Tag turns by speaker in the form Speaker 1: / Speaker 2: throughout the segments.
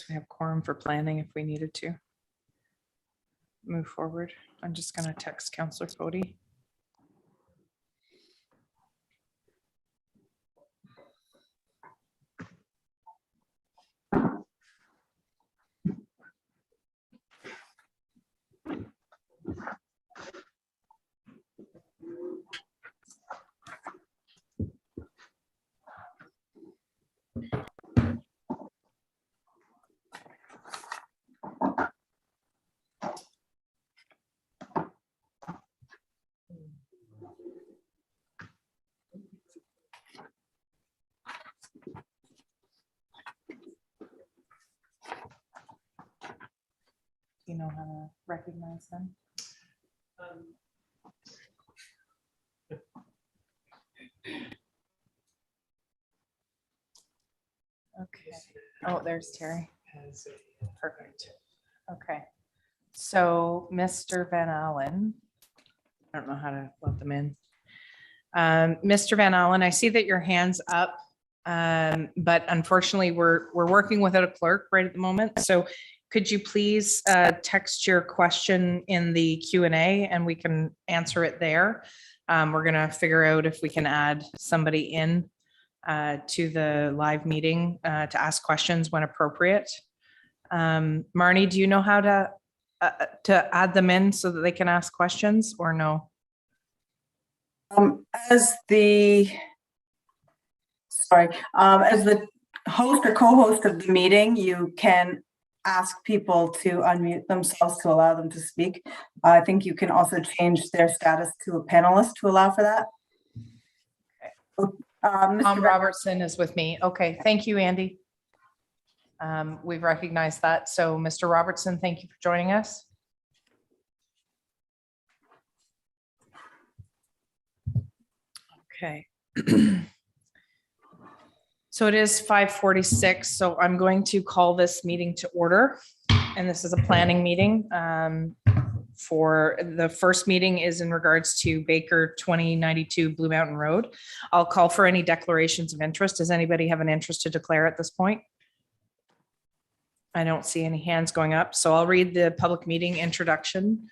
Speaker 1: We have quorum for planning if we needed to move forward. I'm just going to text Councillor Fody. Do you know how to recognize them? Okay. Oh, there's Terry. Perfect. Okay. So Mr. Van Allen, I don't know how to let them in. Mr. Van Allen, I see that your hand's up, but unfortunately we're working without a clerk right at the moment. So could you please text your question in the Q&A and we can answer it there. We're going to figure out if we can add somebody in to the live meeting to ask questions when appropriate. Marnie, do you know how to add them in so that they can ask questions or no?
Speaker 2: As the host or co-host of the meeting, you can ask people to unmute themselves to allow them to speak. I think you can also change their status to a panelist to allow for that.
Speaker 1: Okay. Mr. Robertson is with me. Okay, thank you, Andy. We've recognized that. So Mr. Robertson, thank you for joining us. Okay. So it is 5:46. So I'm going to call this meeting to order. And this is a planning meeting. For the first meeting is in regards to Baker 2092 Blue Mountain Road. I'll call for any declarations of interest. Does anybody have an interest to declare at this point? I don't see any hands going up. So I'll read the public meeting introduction.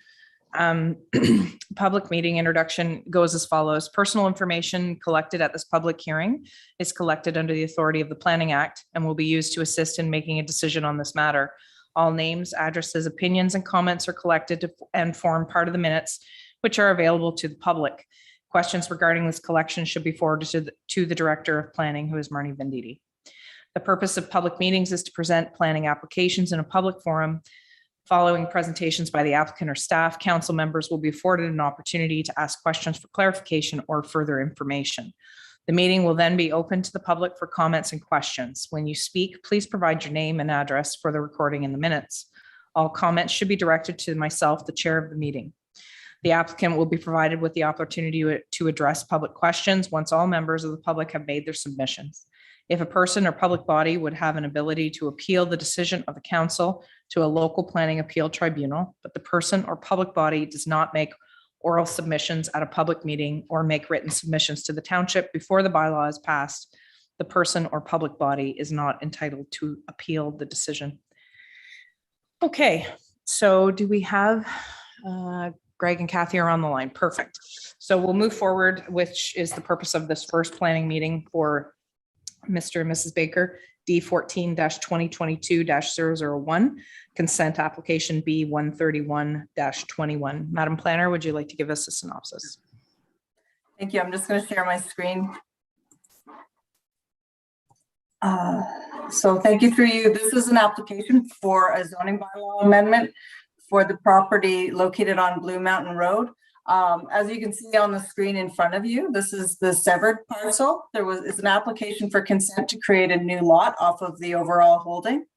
Speaker 1: Public meeting introduction goes as follows. Personal information collected at this public hearing is collected under the authority of the Planning Act and will be used to assist in making a decision on this matter. All names, addresses, opinions, and comments are collected and form part of the minutes, which are available to the public. Questions regarding this collection should be forwarded to the Director of Planning, who is Marnie Venditti. The purpose of public meetings is to present planning applications in a public forum. Following presentations by the applicant or staff, council members will be afforded an opportunity to ask questions for clarification or further information. The meeting will then be open to the public for comments and questions. When you speak, please provide your name and address for the recording in the minutes. All comments should be directed to myself, the chair of the meeting. The applicant will be provided with the opportunity to address public questions once all members of the public have made their submissions. If a person or public body would have an ability to appeal the decision of the council to a local planning appeal tribunal, but the person or public body does not make oral submissions at a public meeting or make written submissions to the township before the bylaw is passed, the person or public body is not entitled to appeal the decision. Okay, so do we have Greg and Kathy are on the line? Perfect. So we'll move forward, which is the purpose of this first planning meeting for Mr. and Mrs. Baker, D14-2022-001, consent application B131-21. Madam Planner, would you like to give us a synopsis?
Speaker 2: Thank you. I'm just going to share my screen. So thank you through you. This is an application for a zoning bylaw amendment for the property located on Blue Mountain Road. As you can see on the screen in front of you, this is the severed parcel. It's an application for consent to create a new lot off of the overall holding.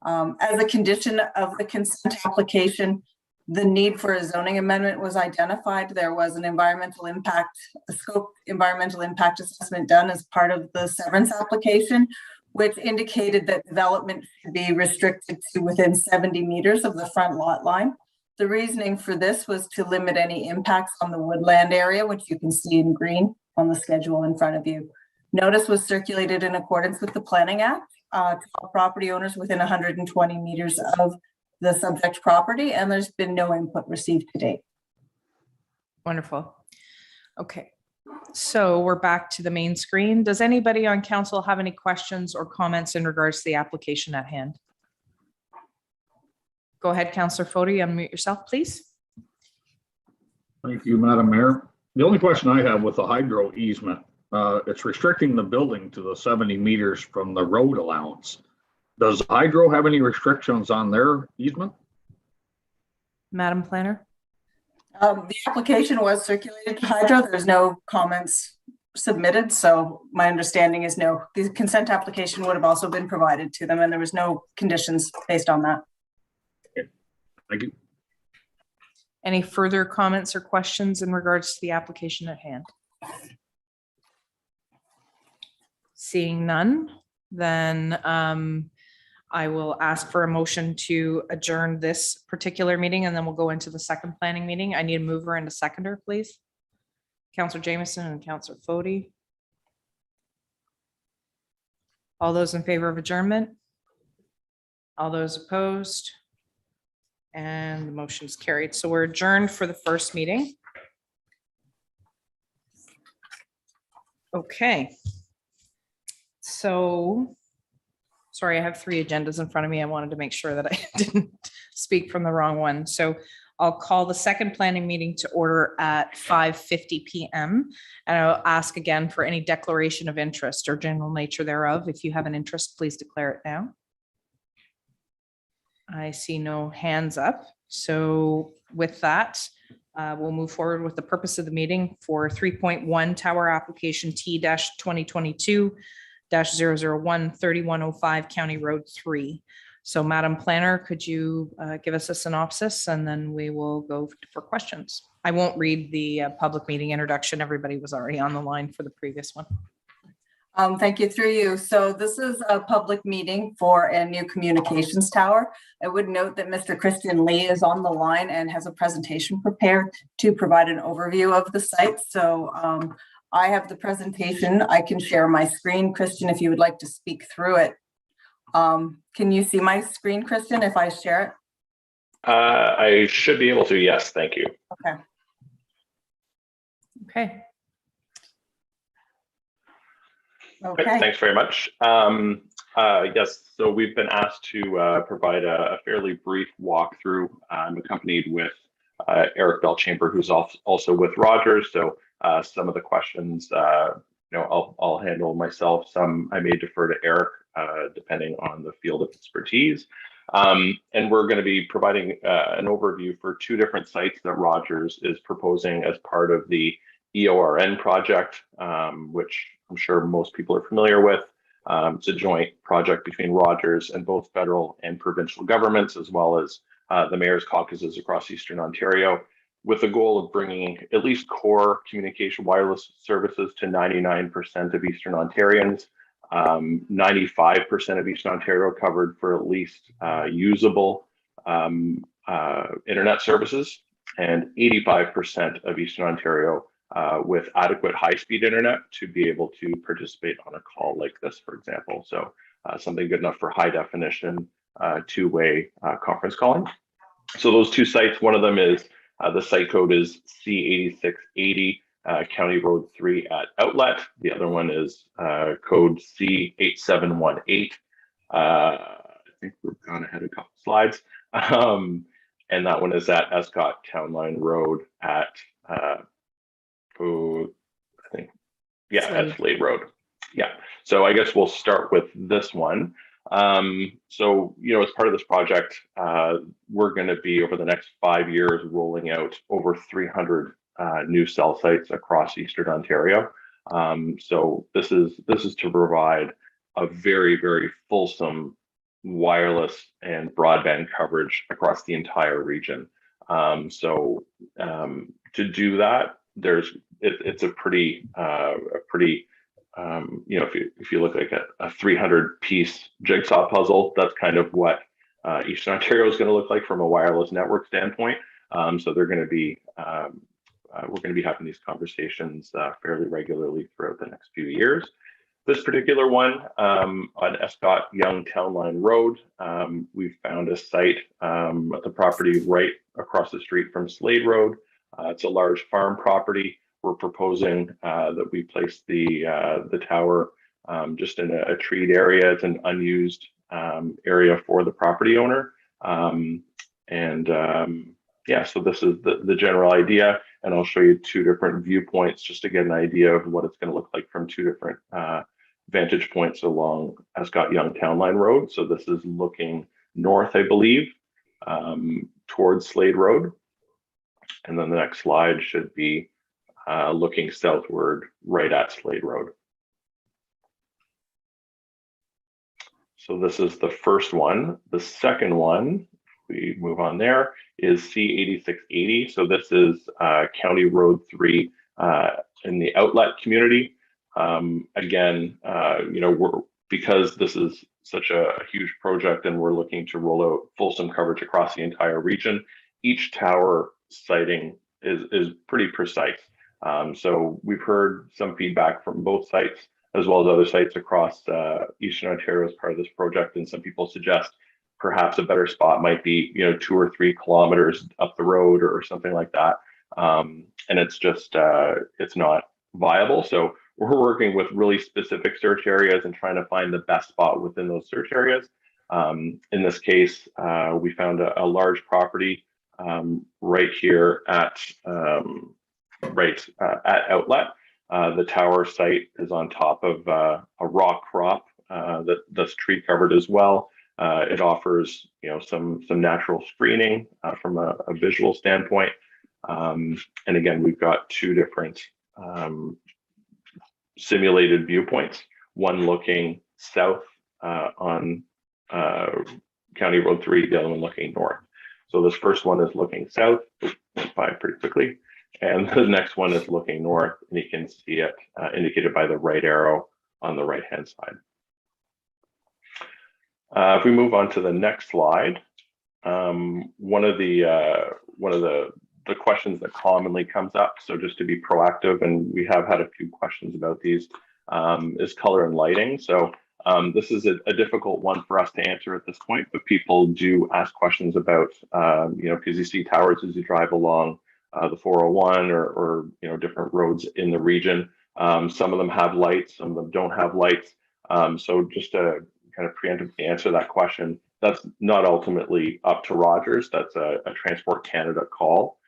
Speaker 2: As a condition of the consent application, the need for a zoning amendment was identified. There was an environmental impact assessment done as part of the severance application, which indicated that development should be restricted to within 70 meters of the front lot line. The reasoning for this was to limit any impacts on the woodland area, which you can see in green on the schedule in front of you. Notice was circulated in accordance with the Planning Act. to all property owners within 120 meters of the subject property, and there's been no input received to date.
Speaker 1: Wonderful. Okay, so we're back to the main screen. Does anybody on council have any questions or comments in regards to the application at hand? Go ahead, Councillor Foti, unmute yourself, please.
Speaker 3: Thank you, Madam Mayor. The only question I have with the hydro easement, it's restricting the building to the 70 meters from the road allowance. Does hydro have any restrictions on their easement?
Speaker 1: Madam Planner?
Speaker 2: The application was circulated to Hydro. There's no comments submitted, so my understanding is no. The consent application would have also been provided to them, and there was no conditions based on that.
Speaker 3: Okay. Thank you.
Speaker 1: Any further comments or questions in regards to the application at hand? Seeing none, then I will ask for a motion to adjourn this particular meeting, and then we'll go into the second planning meeting. I need a mover and a seconder, please. Councillor Jameson and Councillor Foti. All those in favor of adjournment? All those opposed? And the motion is carried. So we're adjourned for the first meeting. Okay. So, sorry, I have 3 agendas in front of me. I wanted to make sure that I didn't speak from the wrong one. So I'll call the second planning meeting to order at 5:50 p.m. And I'll ask again for any declaration of interest or general nature thereof. If you have an interest, please declare it now. I see no hands up. So with that, we'll move forward with the purpose of the meeting for 3.1 tower application T-2022-001-3105 County Road 3. So Madam Planner, could you give us a synopsis, and then we will go for questions. I won't read the public meeting introduction. Everybody was already on the line for the previous one.
Speaker 2: Thank you, through you. So this is a public meeting for a new communications tower. I would note that Mr. Christian Lee is on the line and has a presentation prepared to provide an overview of the site. So I have the presentation. I can share my screen. Christian, if you would like to speak through it. Can you see my screen, Christian, if I share it?
Speaker 4: I should be able to, yes, thank you.
Speaker 2: Okay.
Speaker 1: Okay.
Speaker 2: Okay.
Speaker 4: Thanks very much. Yes, so we've been asked to provide a fairly brief walkthrough. I'm accompanied with Eric Belchamber, who's also with Rogers. So some of the questions, I'll handle myself. Some I may defer to Eric, depending on the field of expertise. And we're going to be providing an overview for 2 different sites that Rogers is proposing as part of the EORN project, which I'm sure most people are familiar with. It's a joint project between Rogers and both federal and provincial governments, as well as the mayor's caucuses across Eastern Ontario, with the goal of bringing at least core communication wireless services to 99% of Eastern Ontarians, 95% of Eastern Ontario covered for at least usable internet services, and 85% of Eastern Ontario with adequate high-speed internet to be able to participate on a call like this, for example. So something good enough for high definition, 2-way conference calling. So those 2 sites, one of them is the site code is C8680 County Road 3 at Outlet. The other one is code C8718. I think we've gone ahead a couple slides. And that one is at Escott Town Line Road at at Slade Road. Yeah. So I guess we'll start with this one. So, as part of this project, we're going to be over the next 5 years rolling out over 300 new cell sites across Eastern Ontario. So this is to provide a very, very fulsome wireless and broadband coverage across the entire region. To do that, it's a pretty if you look like a 300-piece jigsaw puzzle, that's kind of what Eastern Ontario is going to look like from a wireless network standpoint. So they're going to be we're going to be having these conversations fairly regularly throughout the next few years. This particular one on Escott Young Town Line Road, we found a site at the property right across the street from Slade Road. It's a large farm property. We're proposing that we place the tower just in a treed area. It's an unused area for the property owner. Yeah, so this is the general idea, and I'll show you two different viewpoints just to get an idea of what it's going to look like from two different vantage points along Escott Young Town Line Road. So this is looking north, I believe, towards Slade Road. And then the next slide should be looking southward right at Slade Road. So this is the first one. The second one, we move on there, is C8680. So this is County Road 3 in the outlet community. Again, because this is such a huge project and we're looking to roll out fulsome coverage across the entire region, each tower siting is pretty precise. So we've heard some feedback from both sites as well as other sites across Eastern Ontario as part of this project, and some people suggest perhaps a better spot might be 2 or 3 kilometers up the road or something like that. And it's just it's not viable. So we're working with really specific search areas and trying to find the best spot within those search areas. In this case, we found a large property right here at Outlet. The tower site is on top of a rock crop that's tree covered as well. It offers some natural screening from a visual standpoint. And again, we've got two different simulated viewpoints, one looking south on County Road 3, the other one looking north. So this first one is looking south, went by pretty quickly, and the next one is looking north, and you can see it indicated by the right arrow on the right-hand side. If we move on to the next slide, one of the questions that commonly comes up, so just to be proactive, and we have had a few questions about these, is color and lighting. So this is a difficult one for us to answer at this point, but people do ask questions about, because you see towers as you drive along the 401 or different roads in the region. Some of them have lights, some of them don't have lights. So just to kind of preemptively answer that question, that's not ultimately up to Rogers. That's a Transport Canada call.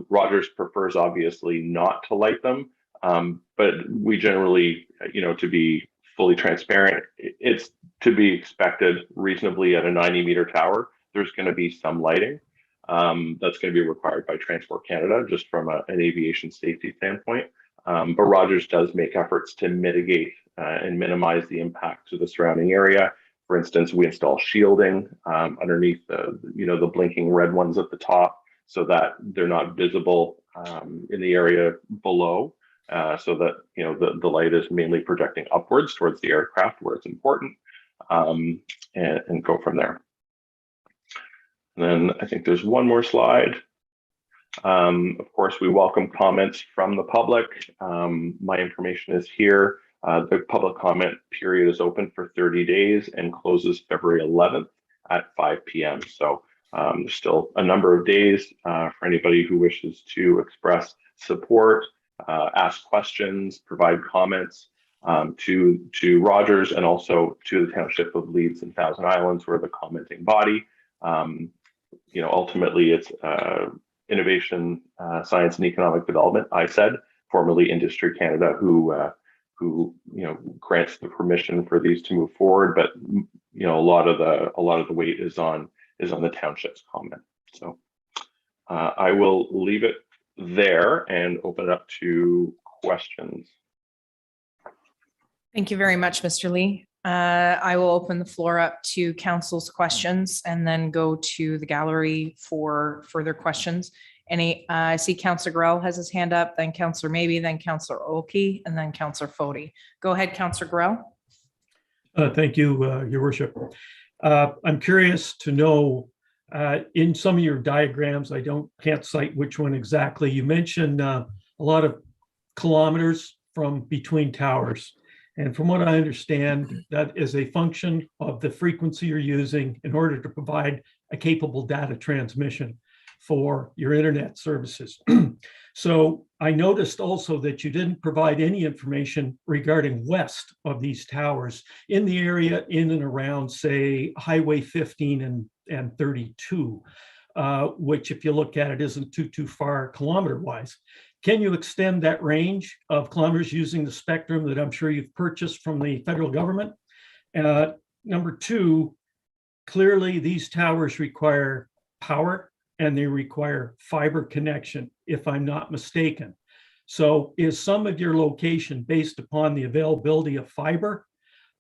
Speaker 4: Rogers prefers obviously not to light them, but we generally, to be fully transparent, it's to be expected reasonably at a 90-meter tower. There's going to be some lighting that's going to be required by Transport Canada, just from an aviation safety standpoint. But Rogers does make efforts to mitigate and minimize the impact to the surrounding area. For instance, we install shielding underneath the blinking red ones at the top, so that they're not visible in the area below, so that the light is mainly projecting upwards towards the aircraft where it's important, and go from there. And then I think there's one more slide. Of course, we welcome comments from the public. My information is here. The public comment period is open for 30 days and closes February 11th at 5 p.m. So there's still a number of days for anybody who wishes to express support, ask questions, provide comments to Rogers, and also to the Township of Leeds and Thousand Islands, where the commenting body. Ultimately, it's Innovation, Science and Economic Development, ISED, formerly Industry Canada, who grants the permission for these to move forward. But a lot of the weight is on the township's comment. So I will leave it there and open it up to questions.
Speaker 1: Thank you very much, Mr. Lee. I will open the floor up to council's questions and then go to the gallery for further questions. I see Councillor Grell has his hand up, then Councillor Maybe, then Councillor Oki, and then Councillor Fody. Go ahead, Councillor Grell.
Speaker 5: Thank you, Your Worship. I'm curious to know, in some of your diagrams, I can't cite which one exactly, you mentioned a lot of kilometers from between towers. And from what I understand, that is a function of the frequency you're using in order to provide a capable data transmission for your internet services. So I noticed also that you didn't provide any information regarding west of these towers in the area in and around, say, Highway 15 and 32, which, if you look at it, isn't too far kilometer-wise. Can you extend that range of kilometers using the spectrum that I'm sure you've purchased from the federal government? Number two, clearly these towers require power and they require fiber connection, if I'm not mistaken. So is some of your location based upon the availability of fiber?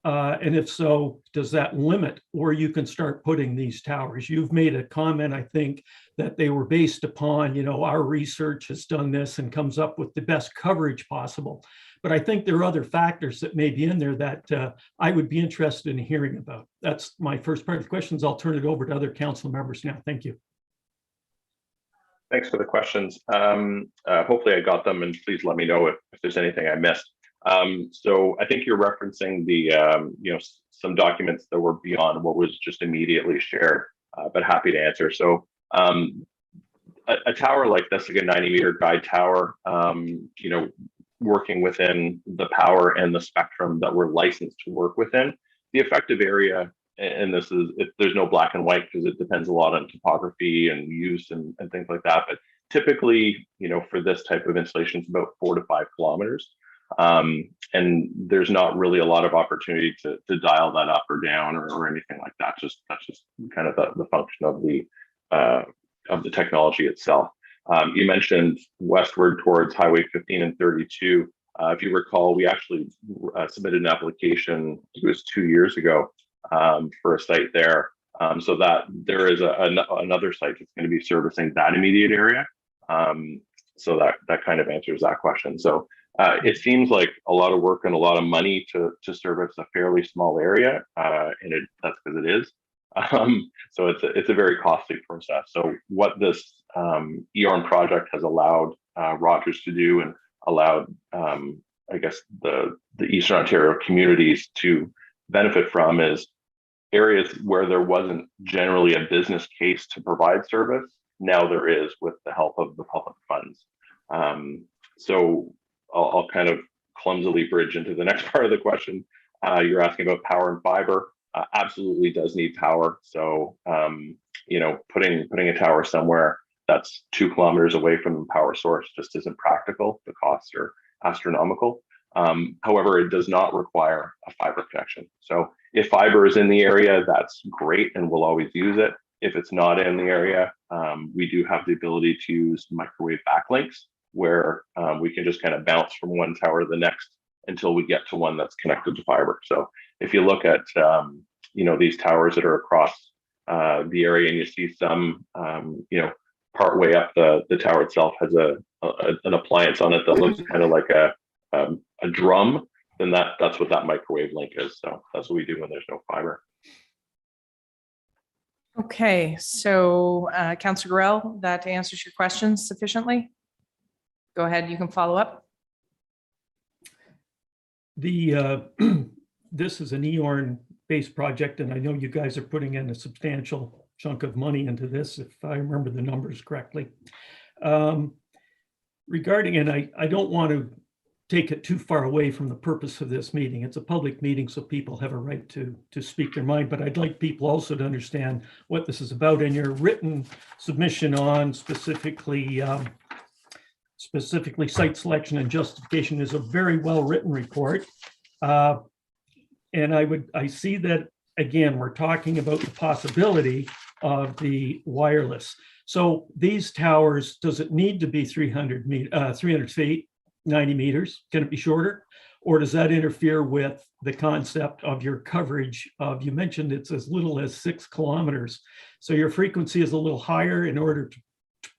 Speaker 5: And if so, does that limit where you can start putting these towers? You've made a comment, I think, that they were based upon, our research has done this and comes up with the best coverage possible. But I think there are other factors that may be in there that I would be interested in hearing about. That's my first part of the questions. I'll turn it over to other council members now. Thank you.
Speaker 4: Thanks for the questions. Hopefully I got them, and please let me know if there's anything I missed. So I think you're referencing the, some documents that were beyond what was just immediately shared, but happy to answer. So a tower like this, like a 90-meter guide tower, working within the power and the spectrum that we're licensed to work within, the effective area, and there's no black and white because it depends a lot on topography and use and things like that. But typically, for this type of installation, it's about 4 to 5 kilometers. And there's not really a lot of opportunity to dial that up or down or anything like that. That's just kind of the function of the technology itself. You mentioned westward towards Highway 15 and 32. If you recall, we actually submitted an application, it was 2 years ago, for a site there. So that there is another site that's going to be servicing that immediate area. So that kind of answers that question. So it seems like a lot of work and a lot of money to service a fairly small area, and that's because it is. So it's a very costly process. So what this EORN project has allowed Rogers to do, and allowed, I guess, the Eastern Ontario communities to benefit from, is areas where there wasn't generally a business case to provide service. Now there is, with the help of the public funds. So I'll kind of clumsily bridge into the next part of the question. You're asking about power and fiber. Absolutely does need power. So, putting a tower somewhere that's 2 kilometers away from the power source just isn't practical. The costs are astronomical. However, it does not require a fiber connection. So if fiber is in the area, that's great, and we'll always use it. If it's not in the area, we do have the ability to use microwave backlinks, where we can just kind of bounce from one tower to the next until we get to one that's connected to fiber. So if you look at these towers that are across the area, and you see some part way up the tower itself has an appliance on it that looks kind of like a drum, then that's what that microwave link is. So that's what we do when there's no fiber.
Speaker 1: Okay, so Councillor Gorell, that answers your questions sufficiently? Go ahead, you can follow up.
Speaker 5: This is an EORN-based project, and I know you guys are putting in a substantial chunk of money into this, if I remember the numbers correctly. Regarding, and I don't want to take it too far away from the purpose of this meeting. It's a public meeting, so people have a right to speak their mind, but I'd like people also to understand what this is about. And your written submission on specifically site selection and justification is a very well-written report. And I see that, again, we're talking about the possibility of the wireless. So these towers, does it need to be 300 feet, 90 meters? Can it be shorter? Or does that interfere with the concept of your coverage of, you mentioned it's as little as 6 kilometers. So your frequency is a little higher in order to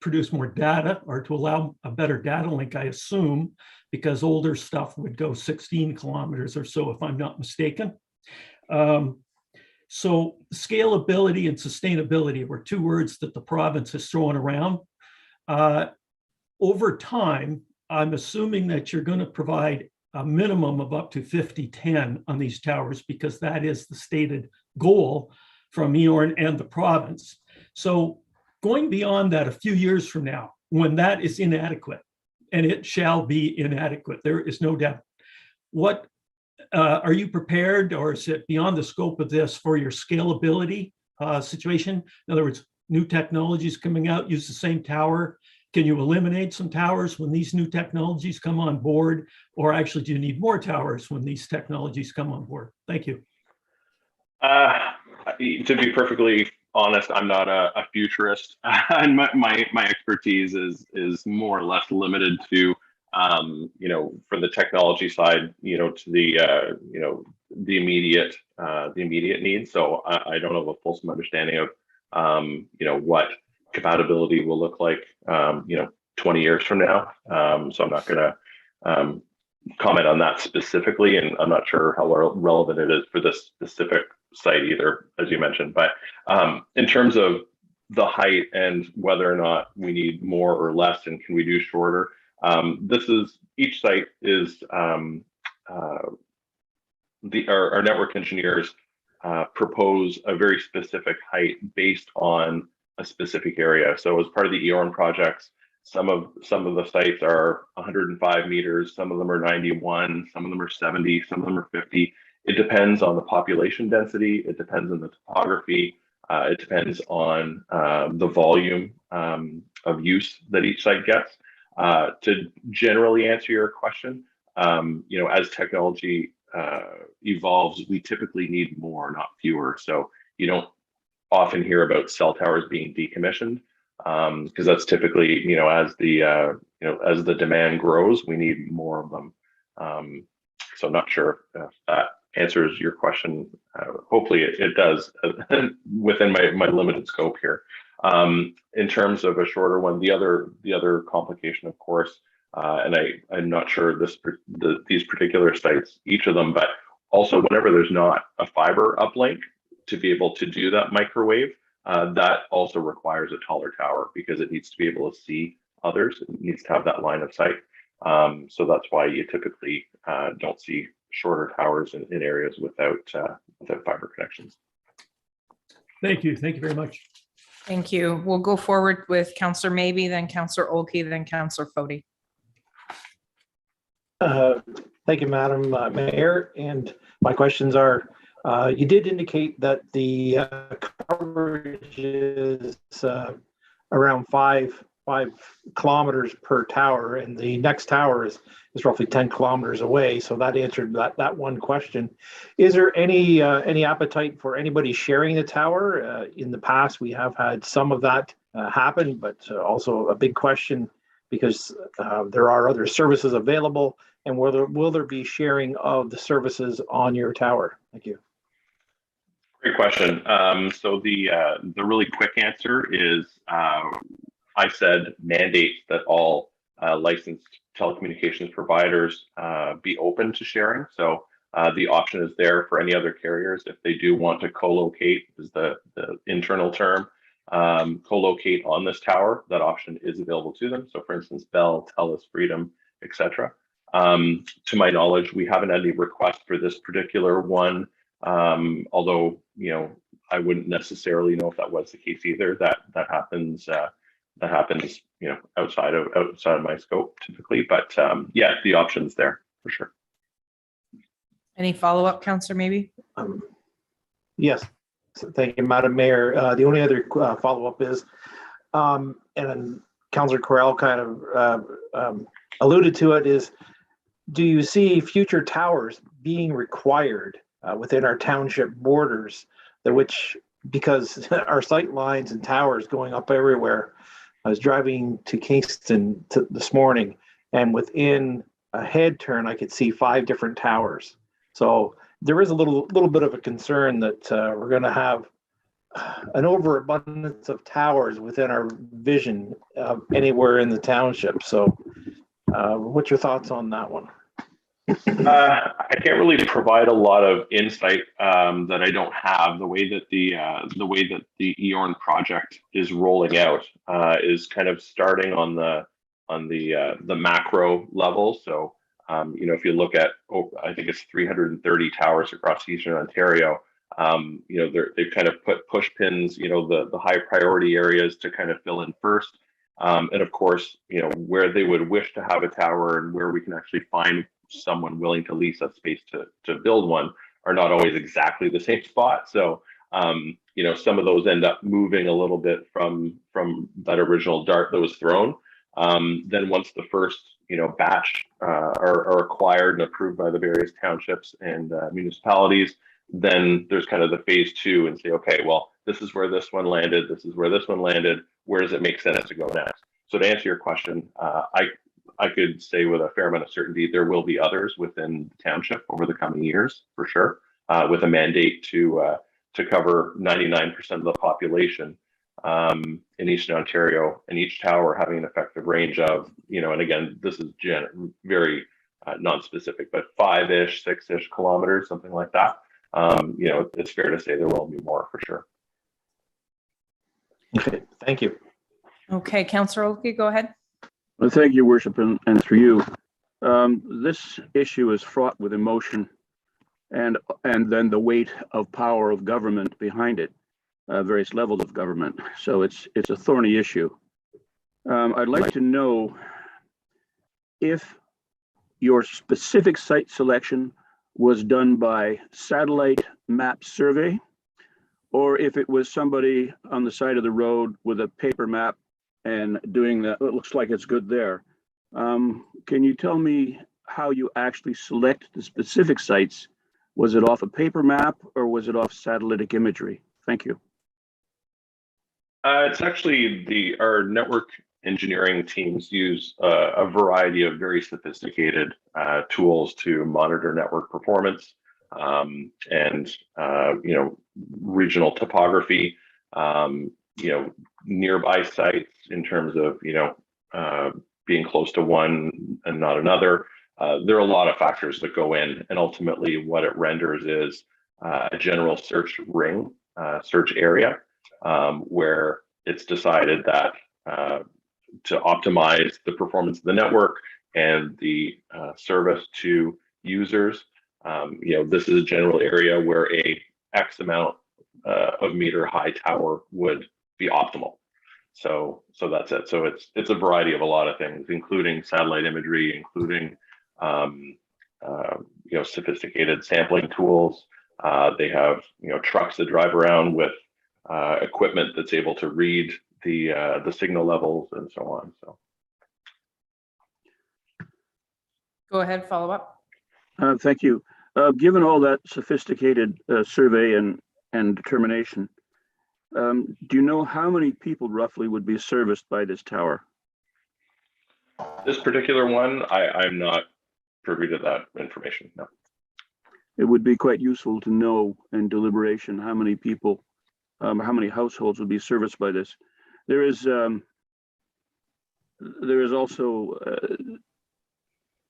Speaker 5: produce more data, or to allow a better data link, I assume, because older stuff would go 16 kilometers or so, if I'm not mistaken. So scalability and sustainability were 2 words that the province has thrown around. Over time, I'm assuming that you're going to provide a minimum of up to 50-10 on these towers, because that is the stated goal from EORN and the province. So going beyond that, a few years from now, when that is inadequate, and it shall be inadequate, there is no doubt, what are you prepared, or is it beyond the scope of this, for your scalability situation? In other words, new technologies coming out, use the same tower. Can you eliminate some towers when these new technologies come on board? Or actually, do you need more towers when these technologies come on board? Thank you.
Speaker 4: To be perfectly honest, I'm not a futurist, and my expertise is more or less limited to for the technology side, to the immediate needs. So I don't have a fulsome understanding of what compatibility will look like 20 years from now. So I'm not going to comment on that specifically, and I'm not sure how relevant it is for this specific site either, as you mentioned. But in terms of the height and whether or not we need more or less, and can we do shorter, each site is our network engineers propose a very specific height based on a specific area. So as part of the EORN projects, some of the sites are 105 meters, some of them are 91, some of them are 70, some of them are 50. It depends on the population density, it depends on the topography, it depends on the volume of use that each site gets. To generally answer your question, as technology evolves, we typically need more, not fewer. So you don't often hear about cell towers being decommissioned, because that's typically, as the demand grows, we need more of them. So I'm not sure if that answers your question. Hopefully it does within my limited scope here. In terms of a shorter one, the other complication, of course, and I'm not sure these particular sites, each of them, but also whenever there's not a fiber uplink to be able to do that microwave, that also requires a taller tower, because it needs to be able to see others. It needs to have that line of sight. So that's why you typically don't see shorter towers in areas without fiber connections.
Speaker 5: Thank you. Thank you very much.
Speaker 1: Thank you. We'll go forward with Councillor Maybe, then Councillor Olkey, then Councillor Foti.
Speaker 6: Thank you, Madam Mayor. And my questions are, you did indicate that the coverage is around five kilometers per tower, and the next tower is roughly 10 kilometers away. So that answered that one question. Is there any appetite for anybody sharing the tower? In the past, we have had some of that happen, but also a big question, because there are other services available, and will there be sharing of the services on your tower? Thank you.
Speaker 4: Great question. So the really quick answer is ISED mandates that all licensed telecommunications providers be open to sharing. So the option is there for any other carriers if they do want to co-locate, is the internal term, co-locate on this tower. That option is available to them. So for instance, Bell, TELUS, Freedom, etc. To my knowledge, we haven't had any request for this particular one, although I wouldn't necessarily know if that was the case either. That happens outside of my scope typically, but yeah, the option's there for sure.
Speaker 1: Any follow-up, Councillor Maybe?
Speaker 6: Yes, thank you, Madam Mayor. The only other follow-up is, and Councillor Correll kind of alluded to it, is do you see future towers being required within our township borders, because our sight lines and towers going up everywhere? I was driving to Kingston this morning, and within a head turn, I could see 5 different towers. So there is a little bit of a concern that we're going to have an overabundance of towers within our vision anywhere in the township. So what's your thoughts on that one?
Speaker 4: I can't really provide a lot of insight that I don't have. The way that the EORN project is rolling out is kind of starting on the macro level. So If you look at, I think it's 330 towers across Eastern Ontario, they've kind of put push pins, the high priority areas to kind of fill in first. And of course, where they would wish to have a tower and where we can actually find someone willing to lease that space to build one are not always exactly the same spot. So, some of those end up moving a little bit from that original dart that was thrown. Then once the first, batch are acquired and approved by the various townships and municipalities, then there's kind of the phase two and say, okay, well, this is where this one landed. This is where this one landed. Where does it make sense to go next? So to answer your question, I could say with a fair amount of certainty, there will be others within the township over the coming years, for sure, with a mandate to cover 99% of the population in Eastern Ontario, and each tower having an effective range of, and again, this is very non-specific, but 5-ish, 6-ish kilometers, something like that. It's fair to say there will be more for sure.
Speaker 6: Okay, thank you.
Speaker 1: Okay, Councillor Olkey, go ahead.
Speaker 7: Well, thank you, Worship, and through you. This issue is fraught with emotion and then the weight of power of government behind it, various levels of government. So it's a thorny issue. I'd like to know if your specific site selection was done by satellite map survey, or if it was somebody on the side of the road with a paper map and doing that. It looks like it's good there. Can you tell me how you actually select the specific sites? Was it off a paper map or was it off satellite imagery? Thank you.
Speaker 4: It's actually our network engineering teams use a variety of very sophisticated tools to monitor network performance and regional topography, nearby sites in terms of being close to one and not another. There are a lot of factors that go in, and ultimately what it renders is a general search ring, search area, where it's decided that to optimize the performance of the network and the service to users, this is a general area where a X amount of meter high tower would be optimal. So that's it. So it's a variety of a lot of things, including satellite imagery, including sophisticated sampling tools. They have trucks that drive around with equipment that's able to read the signal levels and so on. So
Speaker 1: Go ahead, follow up.
Speaker 7: Thank you. Given all that sophisticated survey and determination, do you know how many people roughly would be serviced by this tower?
Speaker 4: this particular one, I'm not privy to that information. No.
Speaker 7: It would be quite useful to know in deliberation how many people, how many households would be serviced by this. There is also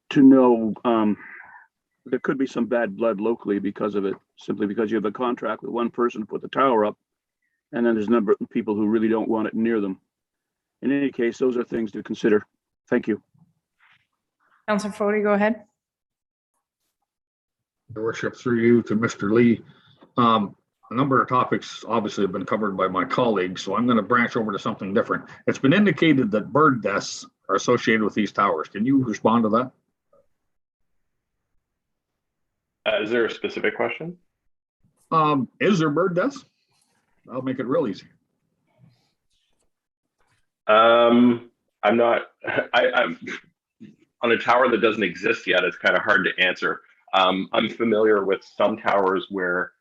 Speaker 7: to know there could be some bad blood locally because of it, simply because you have a contract with one person to put the tower up, and then there's a number of people who really don't want it near them. In any case, those are things to consider. Thank you.
Speaker 1: Councillor Fody, go ahead.
Speaker 3: Your Worship, through you to Mr. Lee. A number of topics obviously have been covered by my colleagues, so I'm going to branch over to something different. It's been indicated that bird deaths are associated with these towers. Can you respond to that?
Speaker 4: Is there a specific question?
Speaker 3: Is there bird deaths? I'll make it real easy.
Speaker 4: I'm on a tower that doesn't exist yet. It's kind of hard to answer. I'm familiar with some towers where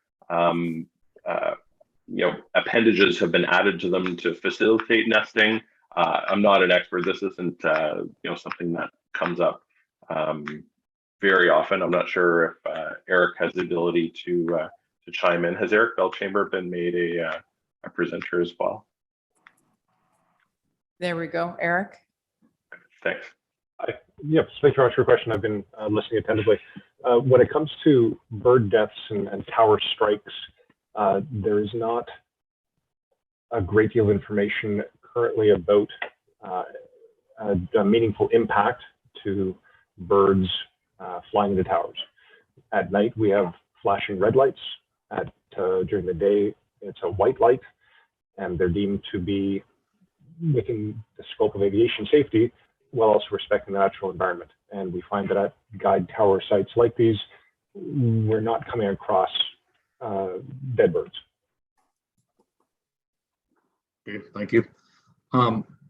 Speaker 4: appendages have been added to them to facilitate nesting. I'm not an expert. This isn't something that comes up very often. I'm not sure if Eric has the ability to chime in. Has Eric Belchamber been made a presenter as well?
Speaker 1: There we go. Eric.
Speaker 4: Thanks.
Speaker 8: Yep, thanks very much for your question. I've been listening attentively. When it comes to bird deaths and tower strikes, there is not a great deal of information currently about a meaningful impact to birds flying into towers. At night, we have flashing red lights. During the day, it's a white light, and they're deemed to be within the scope of aviation safety, while also respecting the natural environment. And we find that at guide tower sites like these, we're not coming across dead birds.
Speaker 3: Okay, thank you.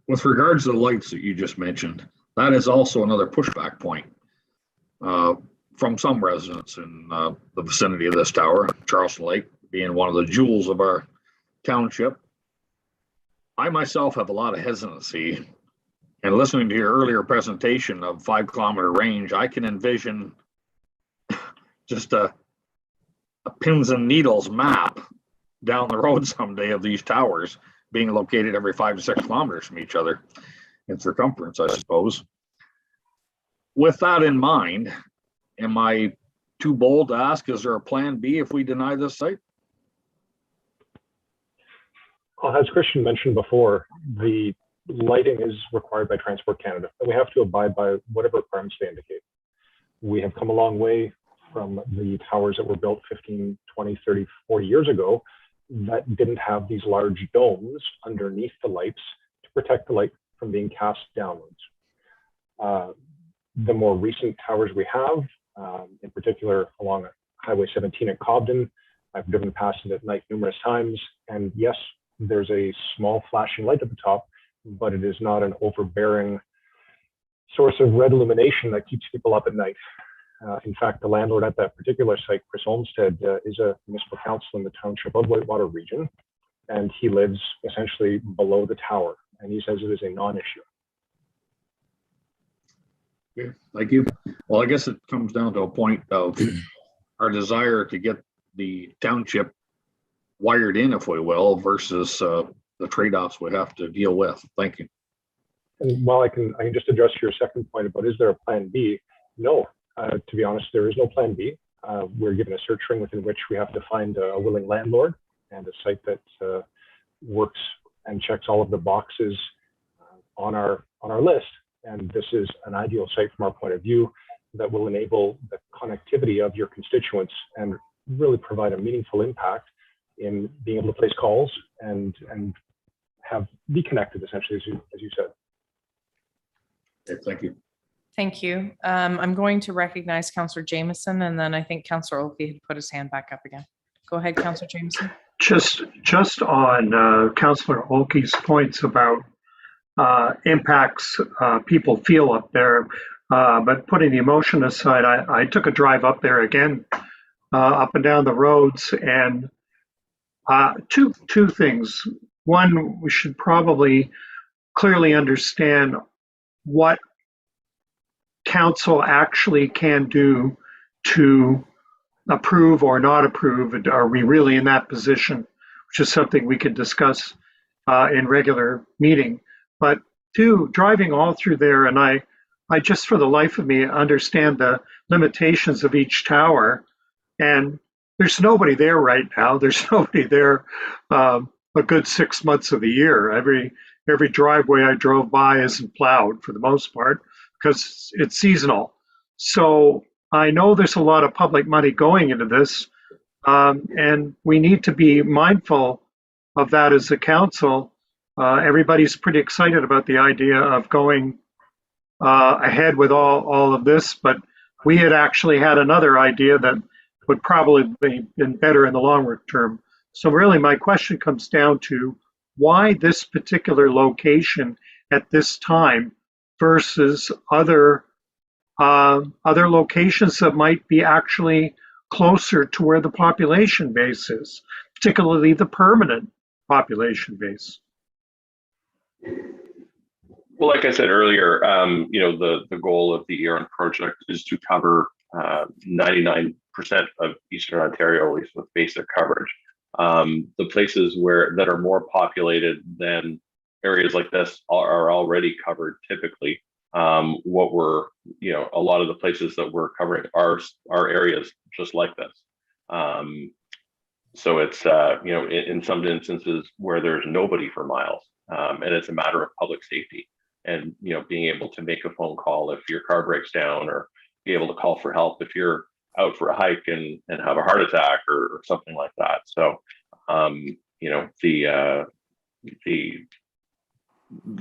Speaker 3: With regards to the lights that you just mentioned, that is also another pushback point from some residents in the vicinity of this tower, Charleston Lake being one of the jewels of our township. I myself have a lot of hesitancy, and listening to your earlier presentation of 5 kilometer range, I can envision just a pins and needles map down the road someday of these towers being located every 5 to 6 kilometers from each other in circumference, I suppose. With that in mind, am I too bold to ask, is there a plan B if we deny this site?
Speaker 8: Well, as Christian mentioned before, the lighting is required by Transport Canada, and we have to abide by whatever requirements they indicate. We have come a long way from the towers that were built 15, 20, 30, 40 years ago that didn't have these large domes underneath the lights to protect the light from being cast downwards. The more recent towers we have, in particular along Highway 17 at Cobden, I've driven past it at night numerous times, and yes, there's a small flashing light at the top, but it is not an overbearing source of red illumination that keeps people up at night. In fact, the landlord at that particular site, Chris Olmsted, is a municipal council in the township of Whitewater region, and he lives essentially below the tower, and he says it is a non-issue.
Speaker 3: Okay, thank you. Well, I guess it comes down to a point of our desire to get the township wired in, if we will, versus the trade-offs we have to deal with. Thank you.
Speaker 8: And while I can just address your second point about is there a plan B? No, to be honest, there is no plan B. We're given a search ring within which we have to find a willing landlord and a site that works and checks all of the boxes on our list. And this is an ideal site from our point of view that will enable the connectivity of your constituents and really provide a meaningful impact in being able to place calls and be connected, essentially, as you said.
Speaker 3: Okay, thank you.
Speaker 1: Thank you. I'm going to recognize Councillor Jameson, and then I think Councillor Olkey had put his hand back up again. Go ahead, Councillor Jameson.
Speaker 9: Just on Councillor Olkey's points about impacts people feel up there, but putting the emotion aside, I took a drive up there again, up and down the roads, and two things. One, we should probably clearly understand what council actually can do to approve or not approve. Are we really in that position? Which is something we could discuss in regular meeting. But two, driving all through there, and I just for the life of me understand the limitations of each tower, and there's nobody there right now. There's nobody there a good 6 months of the year. Every driveway I drove by isn't plowed for the most part because it's seasonal. So I know there's a lot of public money going into this, and we need to be mindful of that as a council. Everybody's pretty excited about the idea of going ahead with all of this, but we had actually had another idea that would probably be better in the longer term. So really my question comes down to why this particular location at this time versus other locations that might be actually closer to where the population base is, particularly the permanent population base.
Speaker 4: Well, like I said earlier, the goal of the ERN project is to cover 99% of Eastern Ontario, at least with basic coverage. The places that are more populated than areas like this are already covered typically. A lot of the places that we're covering are areas just like this. So it's, in some instances where there's nobody for miles, and it's a matter of public safety and, being able to make a phone call if your car breaks down or be able to call for help if you're out for a hike and have a heart attack or something like that. So, you know, the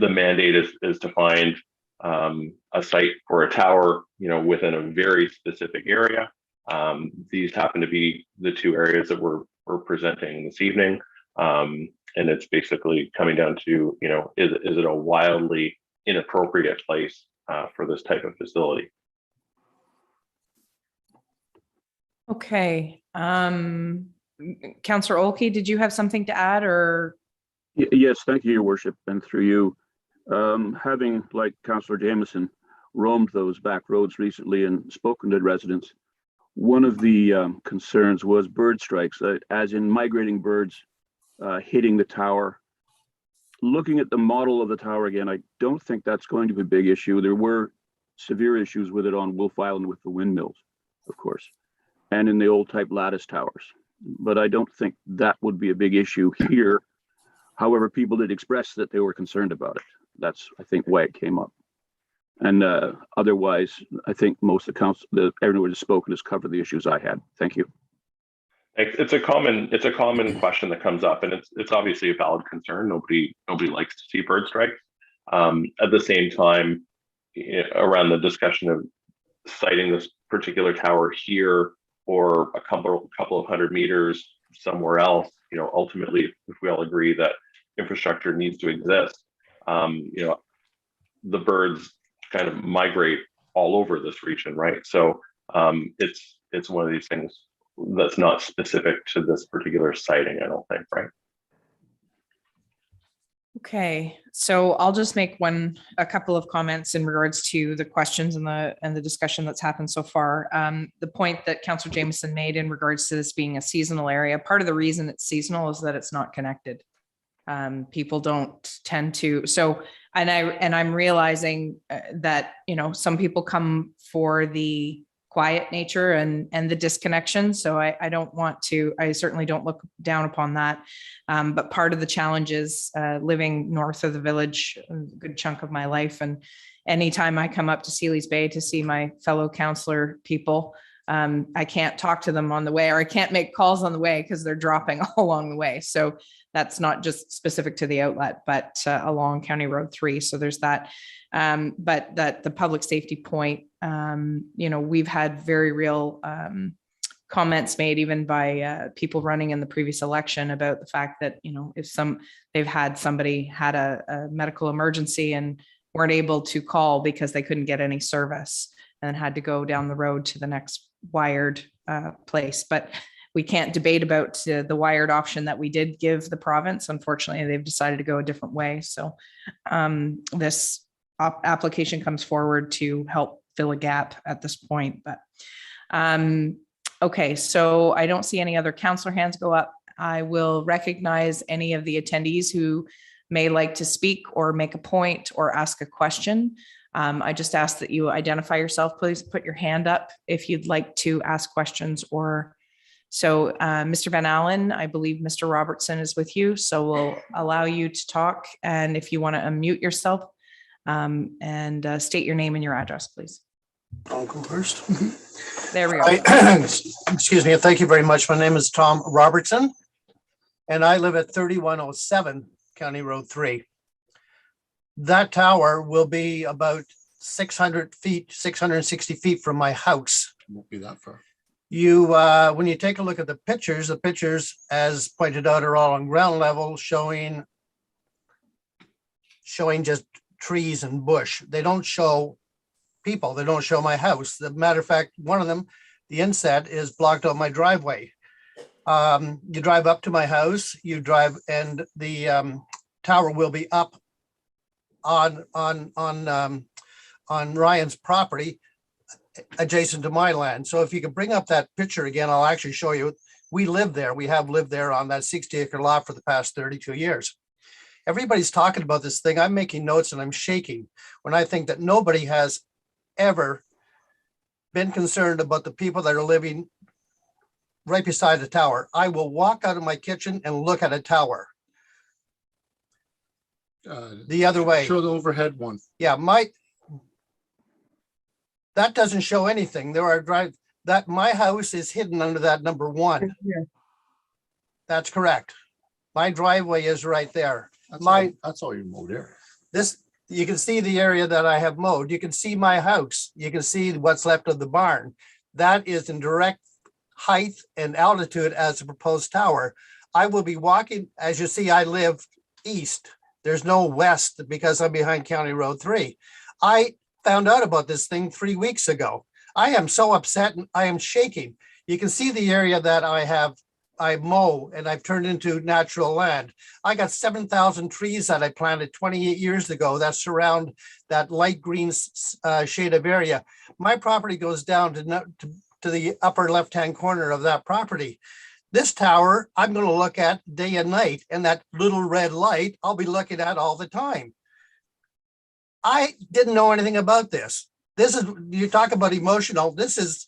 Speaker 4: mandate is to find a site for a tower, you know, within a very specific area. These happen to be the two areas that we're presenting this evening. And it's basically coming down to, you know, is it a wildly inappropriate place for this type of facility?
Speaker 1: Okay. Councillor Olkey, did you have something to add, or?
Speaker 7: Yes, thank you, Your Worship, and through you. Having, like Councillor Jameson, roamed those back roads recently and spoken to residents, one of the concerns was bird strikes, as in migrating birds hitting the tower. Looking at the model of the tower again, I don't think that's going to be a big issue. There were severe issues with it on Wolf Island with the windmills, of course, and in the old type lattice towers. But I don't think that would be a big issue here. However, people did express that they were concerned about it. That's, I think, why it came up. And otherwise, I think most of the council, everyone who has spoken has covered the issues I had. Thank you.
Speaker 4: It's a common question that comes up, and it's obviously a valid concern. Nobody likes to see bird strikes. At the same time, around the discussion of siting this particular tower here or a couple of 100 meters somewhere else, you know, ultimately, if we all agree that infrastructure needs to exist, you know, the birds kind of migrate all over this region, right? So it's one of these things that's not specific to this particular siting, I don't think, right?
Speaker 1: Okay, so I'll just make a couple of comments in regards to the questions and the discussion that's happened so far. The point that Councillor Jameson made in regards to this being a seasonal area, part of the reason it's seasonal is that it's not connected. People don't tend to, so, and I'm realizing that, you know, some people come for the quiet nature and the disconnection. So I don't want to, I certainly don't look down upon that. But part of the challenge is living north of the village a good chunk of my life. And anytime I come up to Sealy's Bay to see my fellow councillor people, I can't talk to them on the way, or I can't make calls on the way because they're dropping all along the way. So that's not just specific to the outlet, but along County Road 3. So there's that. But that the public safety point, you know, we've had very real comments made even by people running in the previous election about the fact that, you know, if they've had somebody had a medical emergency and weren't able to call because they couldn't get any service and had to go down the road to the next wired place. But we can't debate about the wired option that we did give the province. Unfortunately, they've decided to go a different way. So this application comes forward to help fill a gap at this point. But okay, so I don't see any other councillor hands go up. I will recognize any of the attendees who may like to speak or make a point or ask a question. I just ask that you identify yourself. Please put your hand up if you'd like to ask questions. Or so Mr. Van Allen, I believe Mr. Robertson is with you, so we'll allow you to talk. And if you want to unmute yourself and state your name and your address, please.
Speaker 10: I'll go first.
Speaker 1: There we go.
Speaker 10: Excuse me. Thank you very much. My name is Tom Robertson, and I live at 3107 County Road 3. That tower will be about 600 feet, 660 feet from my house.
Speaker 11: It won't be that far.
Speaker 10: You, when you take a look at the pictures, as pointed out, are all on ground level, showing just trees and bush. They don't show people. They don't show my house. As a matter of fact, one of them, the inset, is blocked on my driveway. You drive up to my house, and the tower will be up on Ryan's property adjacent to my land. So if you could bring up that picture again, I'll actually show you. We live there. We have lived there on that 60-acre lot for the past 32 years. Everybody's talking about this thing. I'm making notes and I'm shaking when I think that nobody has ever been concerned about the people that are living right beside the tower. I will walk out of my kitchen and look at a tower. The other way.
Speaker 11: Show the overhead one.
Speaker 10: Yeah, That doesn't show anything. There are that my house is hidden under that number 1. That's correct. My driveway is right there.
Speaker 11: That's all you mowed there.
Speaker 10: This, you can see the area that I have mowed. You can see my house. You can see what's left of the barn. That is in direct height and altitude as a proposed tower. I will be walking, as you see, I live east. There's no west because I'm behind County Road 3. I found out about this thing 3 weeks ago. I am so upset and I am shaking. You can see the area that I mow and I've turned into natural land. I got 7,000 trees that I planted 28 years ago that surround that light green shade of area. My property goes down to the upper left-hand corner of that property. This tower, I'm going to look at day and night, and that little red light, I'll be looking at all the time. I didn't know anything about this. This is, you talk about emotional. This is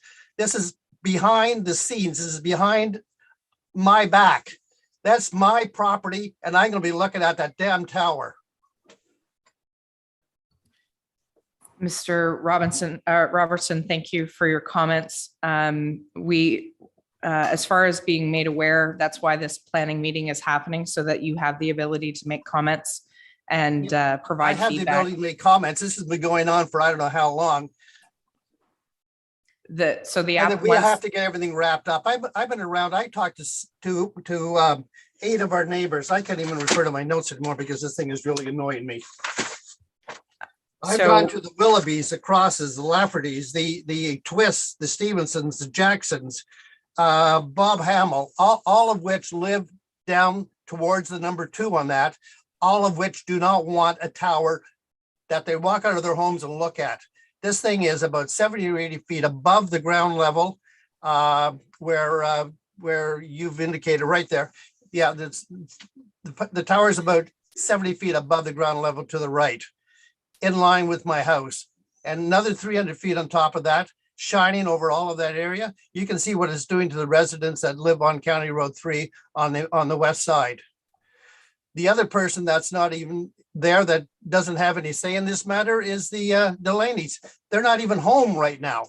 Speaker 10: behind the scenes. This is behind my back. That's my property, and I'm going to be looking at that damn tower.
Speaker 1: Mr. Robertson, thank you for your comments. As far as being made aware, that's why this planning meeting is happening, so that you have the ability to make comments and provide
Speaker 10: I have the
Speaker 1: feedback.
Speaker 10: ability to make comments. This has been going on for I don't know how long. And we have to get everything wrapped up. I've been around. I talked to 8 of our neighbors. I can't even refer to my notes anymore because this thing is really annoying me. I've gone to the Willoughbys, the Crosses, the Laffertys, the Twists, the Stevensons, the Jacksons, Bob Hamill, all of which live down towards the number 2 on that, all of which do not want a tower that they walk out of their homes and look at. This thing is about 70 or 80 feet above the ground level, where you've indicated right there. Yeah, the tower is about 70 feet above the ground level to the right, in line with my house. And another 300 feet on top of that, shining over all of that area. You can see what it's doing to the residents that live on County Road 3 on the west side. The other person that's not even there, that doesn't have any say in this matter, is the Delaney's. They're not even home right now.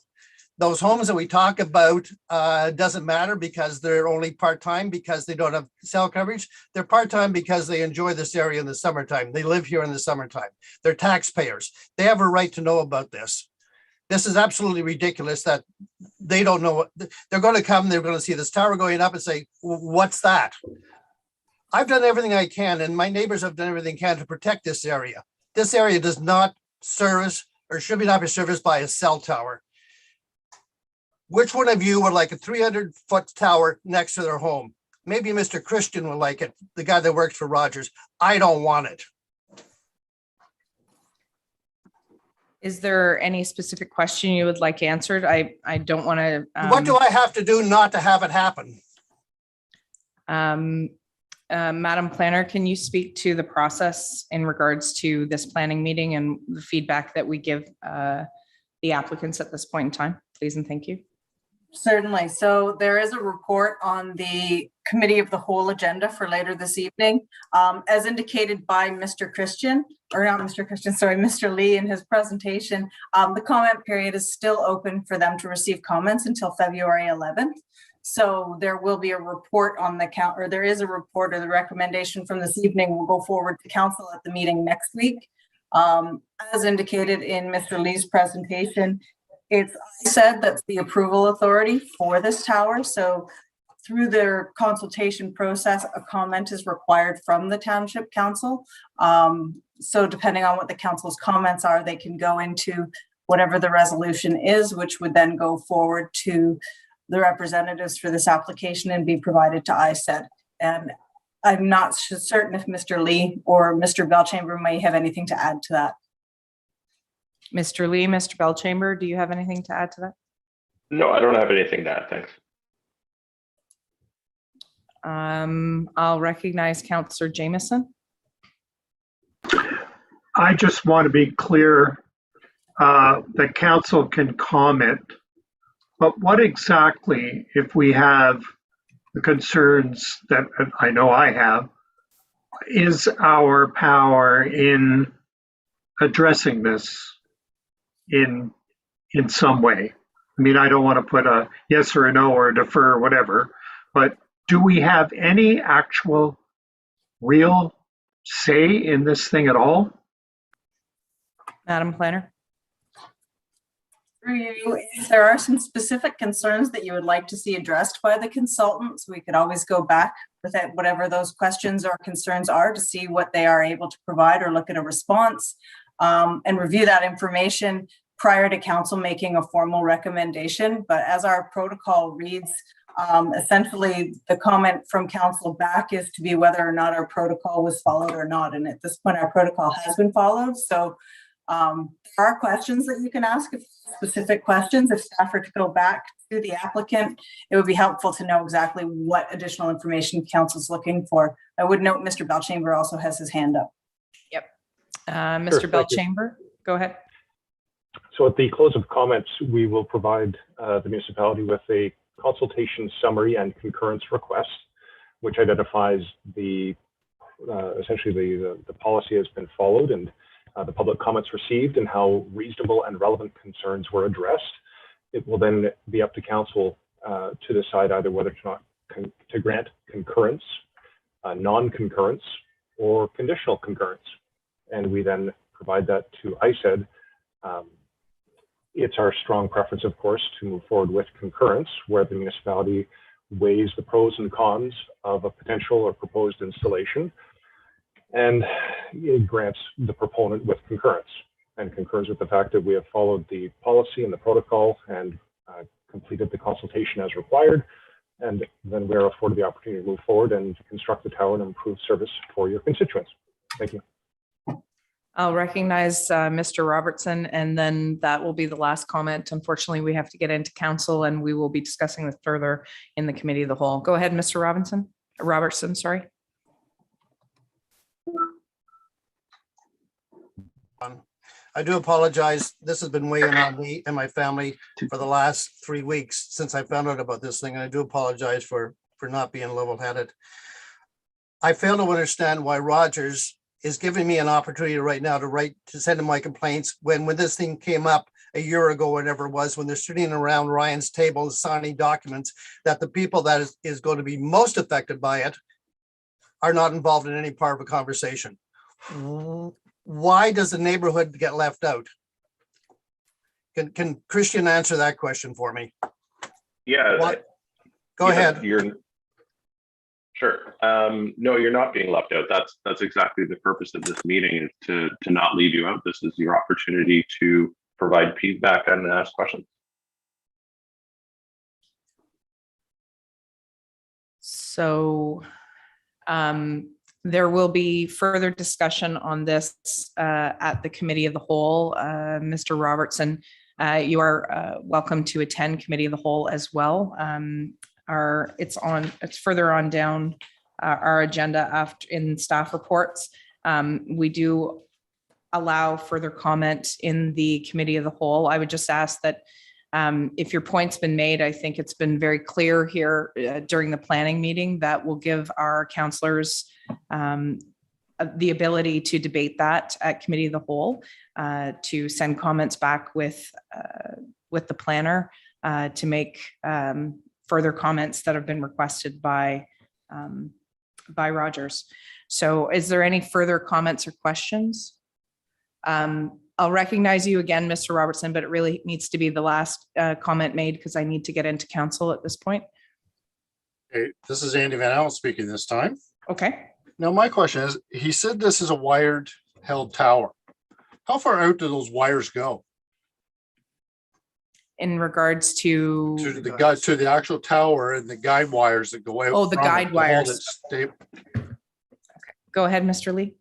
Speaker 10: Those homes that we talk about doesn't matter because they're only part-time because they don't have cell coverage. They're part-time because they enjoy this area in the summertime. They live here in the summertime. They're taxpayers. They have a right to know about this. This is absolutely ridiculous that they don't know what they're going to come. They're going to see this tower going up and say, what's that? I've done everything I can, and my neighbors have done everything they can to protect this area. This area does not service or should not be serviced by a cell tower. Which one of you would like a 300-foot tower next to their home? Maybe Mr. Christian would like it, the guy that works for Rogers. I don't want it.
Speaker 1: Is there any specific question you would like answered? I don't want to.
Speaker 10: What do I have to do not to have it happen?
Speaker 1: Madam Planner, can you speak to the process in regards to this planning meeting and the feedback that we give the applicants at this point in time, please, and thank you.
Speaker 2: Certainly. So there is a report on the committee of the whole agenda for later this evening. As indicated by Mr. Christian, or not Mr. Christian, sorry, Mr. Lee in his presentation, the comment period is still open for them to receive comments until February 11th. So there will be a report on the count, or there is a report or the recommendation from this evening will go forward to council at the meeting next week. As indicated in Mr. Lee's presentation, it's said that's the approval authority for this tower. So through their consultation process, a comment is required from the township council. So depending on what the council's comments are, they can go into whatever the resolution is, which would then go forward to the representatives for this application and be provided to ISED. And I'm not certain if Mr. Lee or Mr. Belchamber may have anything to add to that.
Speaker 1: Mr. Lee, Mr. Belchamber, do you have anything to add to that?
Speaker 4: No, I don't have anything to add. Thanks.
Speaker 1: I'll recognize Councillor Jameson.
Speaker 9: I just want to be clear that council can comment, but what exactly, if we have the concerns that I know I have, is our power in addressing this in in some way? I mean, I don't want to put a yes or a no or a defer or whatever, but do we have any actual real say in this thing at all?
Speaker 1: Madam Planner?
Speaker 2: Through you, if there are some specific concerns that you would like to see addressed by the consultants, we could always go back with it, whatever those questions or concerns are, to see what they are able to provide or look at a response, and review that information prior to council making a formal recommendation. But as our protocol reads, essentially the comment from council back is to be whether or not our protocol was followed or not. And at this point, our protocol has been followed. So there are questions that you can ask, if specific questions. If staff are to go back to the applicant, it would be helpful to know exactly what additional information council's looking for. I would note Mr. Belchamber also has his hand up.
Speaker 1: Yep. Mr. Belchamber, go ahead.
Speaker 8: So at the close of comments, we will provide the municipality with a consultation summary and concurrence request, which identifies the essentially the policy has been followed and the public comments received and how reasonable and relevant concerns were addressed. It will then be up to council to decide either whether to grant concurrence, non-concurrence, or conditional concurrence. And we then provide that to ISED. It's our strong preference, of course, to move forward with concurrence, where the municipality weighs the pros and cons of a potential or proposed installation, and it grants the proponent with concurrence, and concurs with the fact that we have followed the policy and the protocol and completed the consultation as required, and then we are afforded the opportunity to move forward and construct the tower and improve service for your constituents. Thank you.
Speaker 1: I'll recognize Mr. Robertson, and then that will be the last comment. Unfortunately, we have to get into council and we will be discussing this further in the committee of the whole. Go ahead, Mr. Robertson, sorry.
Speaker 10: I do apologize. This has been weighing on me and my family for the last 3 weeks since I found out about this thing. And I do apologize for not being level-headed. I fail to understand why Rogers is giving me an opportunity right now to send in my complaints when this thing came up a year ago, whatever it was, when they're sitting around Ryan's table and signing documents, that the people that is going to be most affected by it are not involved in any part of a conversation. Why does the neighborhood get left out? Can Christian answer that question for me?
Speaker 4: Yeah.
Speaker 10: Go ahead.
Speaker 4: Sure. No, you're not being left out. That's exactly the purpose of this meeting, is to not leave you out. This is your opportunity to provide feedback and ask questions.
Speaker 1: So there will be further discussion on this at the committee of the whole. Mr. Robertson, you are welcome to attend committee of the whole as well. It's further on down our agenda after in staff reports. We do allow further comment in the committee of the whole. I would just ask that if your point's been made, I think it's been very clear here during the planning meeting that will give our councillors the ability to debate that at committee of the whole, to send comments back with the planner to make further comments that have been requested by Rogers. So is there any further comments or questions? I'll recognize you again, Mr. Robertson, but it really needs to be the last comment made because I need to get into council at this point.
Speaker 11: Okay, this is Andy Van Allen speaking this time.
Speaker 1: Okay.
Speaker 11: Now, my question is, he said this is a wired held tower. How far out do those wires go?
Speaker 1: In regards to
Speaker 11: the actual tower and the guide wires that go out.
Speaker 1: Oh, the guide wires.
Speaker 11: Okay.
Speaker 1: Go ahead, Mr. Lee.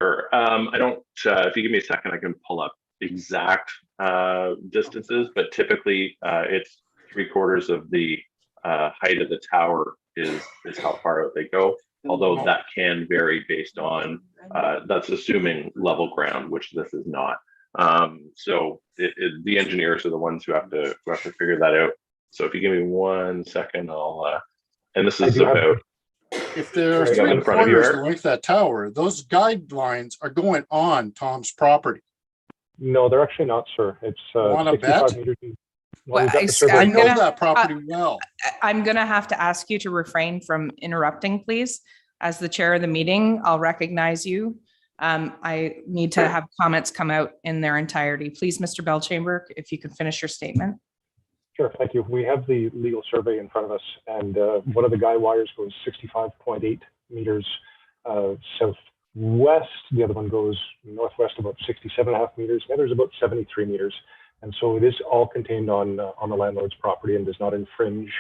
Speaker 4: Sure. I don't, if you give me a second, I can pull up exact distances, but typically it's 3/4 of the height of the tower is how far out they go. Although that can vary based on, that's assuming level ground, which this is not. So the engineers are the ones who have to figure that out. So if you give me 1 second, I'll, and this is about.
Speaker 11: If there's 3/4 the length of that tower, those guidelines are going on Tom's property.
Speaker 8: No, they're actually not, sir. It's
Speaker 11: Wanna
Speaker 8: 65
Speaker 11: bet?
Speaker 8: meters.
Speaker 1: Well,
Speaker 8: We've got the
Speaker 1: I
Speaker 8: survey.
Speaker 11: I know
Speaker 1: gonna-
Speaker 11: that property well.
Speaker 1: I'm going to have to ask you to refrain from interrupting, please. As the chair of the meeting, I'll recognize you. I need to have comments come out in their entirety. Please, Mr. Belchamber, if you could finish your statement.
Speaker 8: Sure, thank you. We have the legal survey in front of us, and one of the guy wires goes 65.8 meters southwest. The other one goes northwest about 67.5 meters. The other is about 73 meters. And so it is all contained on the landlord's property and does not infringe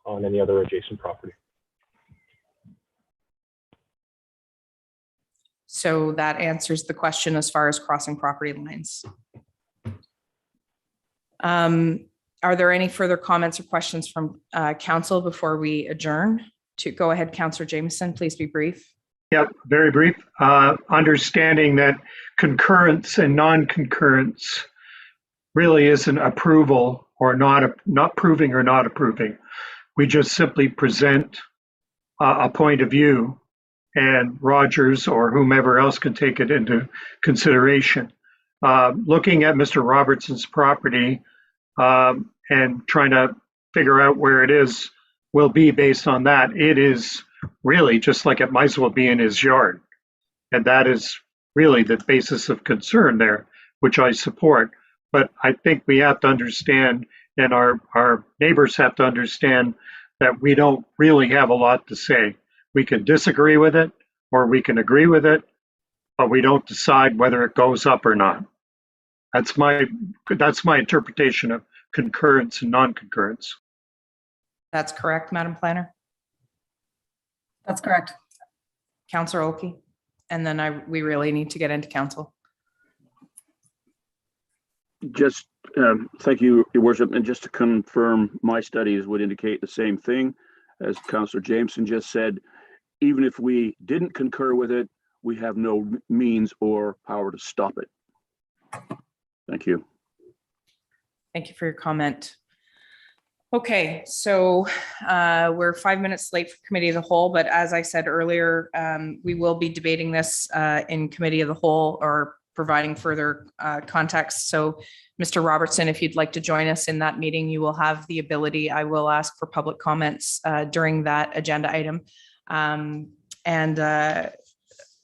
Speaker 8: on any other adjacent property.
Speaker 1: So that answers the question as far as crossing property lines. Are there any further comments or questions from council before we adjourn? To go ahead, Councillor Jameson, please be brief.
Speaker 9: Yep, very brief. Understanding that concurrence and non-concurrence really isn't approval or not proving or not approving. We just simply present a point of view, and Rogers or whomever else can take it into consideration. Looking at Mr. Robertson's property and trying to figure out where it is will be based on that. It is really just like it might as well be in his yard. And that is really the basis of concern there, which I support. But I think we have to understand, and our neighbors have to understand, that we don't really have a lot to say. We can disagree with it or we can agree with it, but we don't decide whether it goes up or not. That's my interpretation of concurrence and non-concurrence.
Speaker 1: That's correct, Madam Planner.
Speaker 2: That's correct.
Speaker 1: Councillor Olkey, and then we really need to get into council.
Speaker 7: Just thank you, Your Worship. And just to confirm, my studies would indicate the same thing as Councillor Jameson just said. Even if we didn't concur with it, we have no means or power to stop it. Thank you.
Speaker 1: Thank you for your comment. Okay, so we're 5 minutes late for committee of the whole, but as I said earlier, we will be debating this in committee of the whole or providing further context. So Mr. Robertson, if you'd like to join us in that meeting, you will have the ability. I will ask for public comments during that agenda item.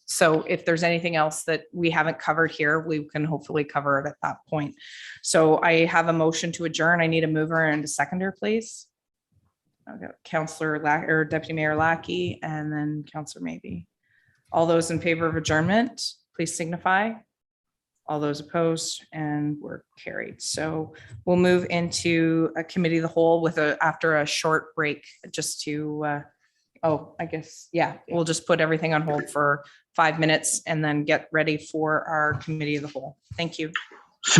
Speaker 1: So if there's anything else that we haven't covered here, we can hopefully cover it at that point. So I have a motion to adjourn. I need a mover and a seconder, please. Okay, Councillor or Deputy Mayor Lackey, and then Councillor Maybe. All those in favor of adjournment, please signify. All those opposed, and we're carried. So we'll move into a committee of the whole after a short break, just to I guess, yeah, we'll just put everything on hold for 5 minutes and then get ready for our committee of the whole. Thank you.